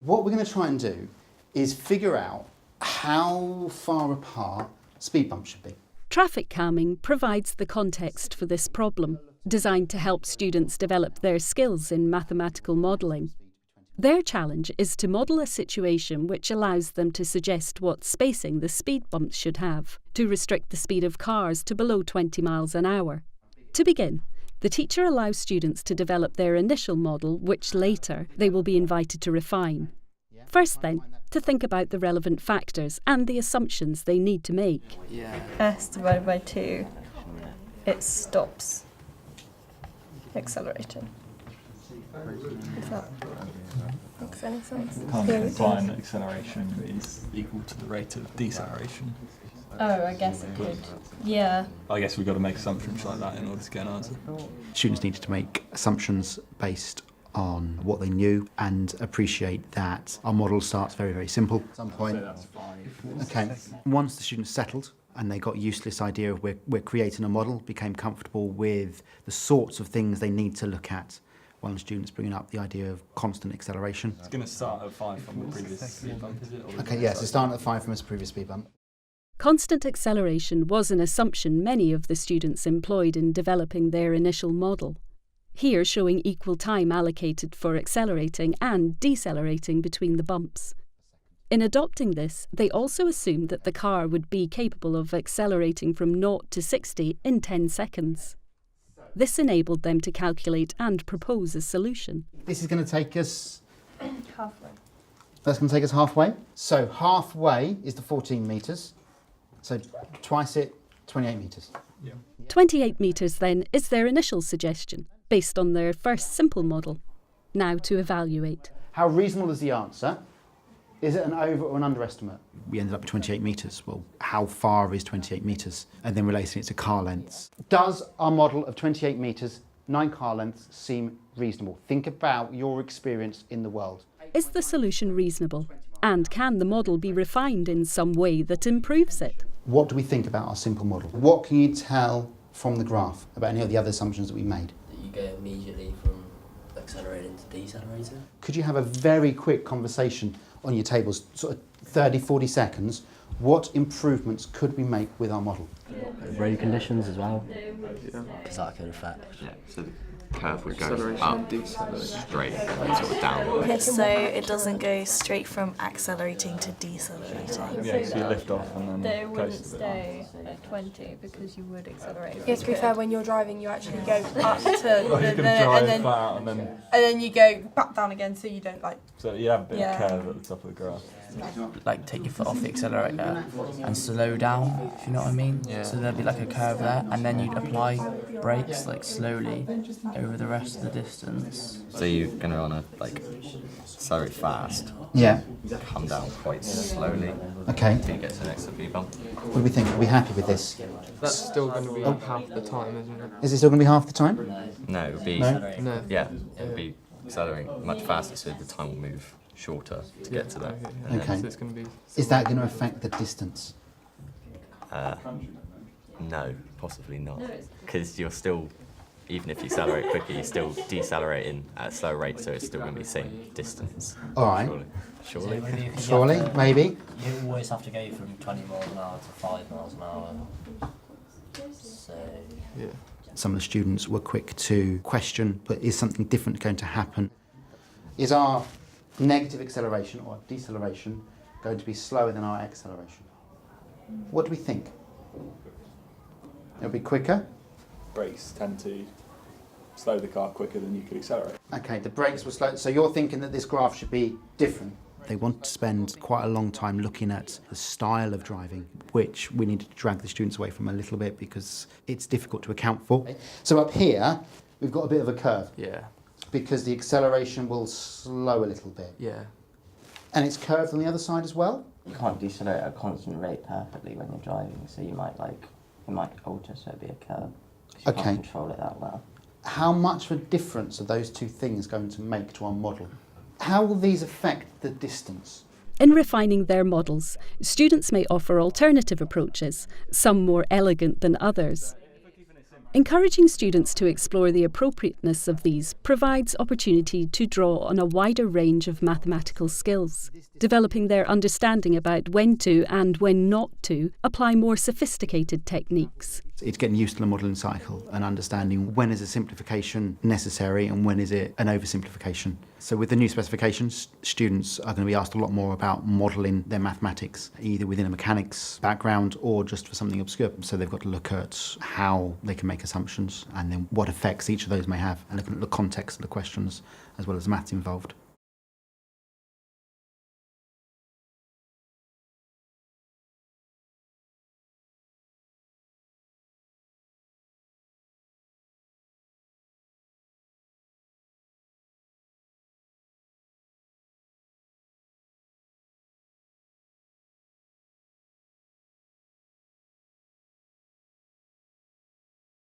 What we're going to try and do is figure out how far apart speed bumps should be. Traffic calming provides the context for this problem, designed to help students develop their skills in mathematical modelling. Their challenge is to model a situation which allows them to suggest what spacing the speed bumps should have, to restrict the speed of cars to below 20 miles an hour. To begin, the teacher allows students to develop their initial model, which later they will be invited to refine. First then, to think about the relevant factors and the assumptions they need to make. S divided by 2, it stops accelerating. Does that make any sense? Can't implying that acceleration is equal to the rate of deceleration. Oh, I guess it could. Yeah. I guess we've got to make assumptions like that in order to get an answer. Students needed to make assumptions based on what they knew and appreciate that our model starts very, very simple. At some point. So that's 5. Okay. Once the students settled and they got used to this idea of we're creating a model, became comfortable with the sorts of things they need to look at. One of the students bringing up the idea of constant acceleration. It's going to start at 5 from the previous speed bump, is it? Okay, yes, so starting at 5 from its previous speed bump. Constant acceleration was an assumption many of the students employed in developing their initial model, here showing equal time allocated for accelerating and decelerating between the bumps. In adopting this, they also assumed that the car would be capable of accelerating from 0 to 60 in 10 seconds. This enabled them to calculate and propose a solution. This is going to take us... Halfway. That's going to take us halfway. So halfway is the 14 metres. So twice it, 28 metres. Yeah. 28 metres then is their initial suggestion, based on their first simple model. Now to evaluate. How reasonable is the answer? Is it an over or an underestimate? We ended up with 28 metres. Well, how far is 28 metres? And then relating it to car lengths. Does our model of 28 metres, 9 car lengths, seem reasonable? Think about your experience in the world. Is the solution reasonable? And can the model be refined in some way that improves it? What do we think about our simple model? What can you tell from the graph about any of the other assumptions that we made? That you go immediately from accelerating to decelerating. Could you have a very quick conversation on your tables, sort of 30, 40 seconds? What improvements could we make with our model? Road conditions as well. Yeah. Because that could affect. Yeah, so the curve would go up, straight, and sort of down. Yes, so it doesn't go straight from accelerating to decelerating. Yeah, so you lift off and then That it wouldn't coast a bit. stay at 20 because you would accelerate. Yeah, to be fair, when you're driving, you actually go up to Well, you can drive flat out and then you go back down again, so you don't like. so you have a bit Yeah. of curve at the top of the graph. Like take your foot off the accelerator and slow down, if you know what I mean. Yeah. So there'd be like a curve there, and then you'd apply brakes like slowly over the rest of the distance. So you're going to want to like accelerate fast, Yeah. come down quite slowly Okay. until you get to the next speed bump. What do we think? Are we happy with this? That's still going to be half the time, isn't it? Is it still going to be half the time? No, it would be No? yeah, it would be accelerating much faster, so the time will move shorter to get to that. And Okay. So it's going to be. Is that going to affect the distance? No, possibly not, because you're still, even if you accelerate quicker, you're still decelerating at a slow rate, so it's still going to be the same distance. All right. Surely. Surely, maybe. You always have to go from 20 miles an hour to 5 miles an hour. So. Yeah. Some of the students were quick to question, but is something different going to happen? Is our negative acceleration or deceleration going to be slower than our acceleration? What do we think? It'll be quicker? Brakes tend to slow the car quicker than you could accelerate. Okay, the brakes were slow. So you're thinking that this graph should be different? They want to spend quite a long time looking at the style of driving, which we needed to drag the students away from a little bit because it's difficult to account for. So up here, we've got a bit of a curve Yeah. because the acceleration will slow a little bit. Yeah. And it's curved on the other side as well? You can't decelerate at a constant rate perfectly when you're driving, so you might alter so it'd be a curve. You Okay. can't control it that well. How much of a difference are those two things going to make to our model? How will these affect the distance? In refining their models, students may offer alternative approaches, some more elegant than others. Encouraging students to explore the appropriateness of these provides opportunity to draw on a wider range of mathematical skills, developing their understanding about when to and when not to apply more sophisticated techniques. It's getting used to the modelling cycle and understanding when is a simplification necessary and when is it an oversimplification. So with the new specifications, students are going to be asked a lot more about modelling their mathematics, either within a mechanics background or just for something obscure. So they've got to look at how they can make assumptions and then what effects each of those may have, and looking at the context of the questions as well as the maths involved.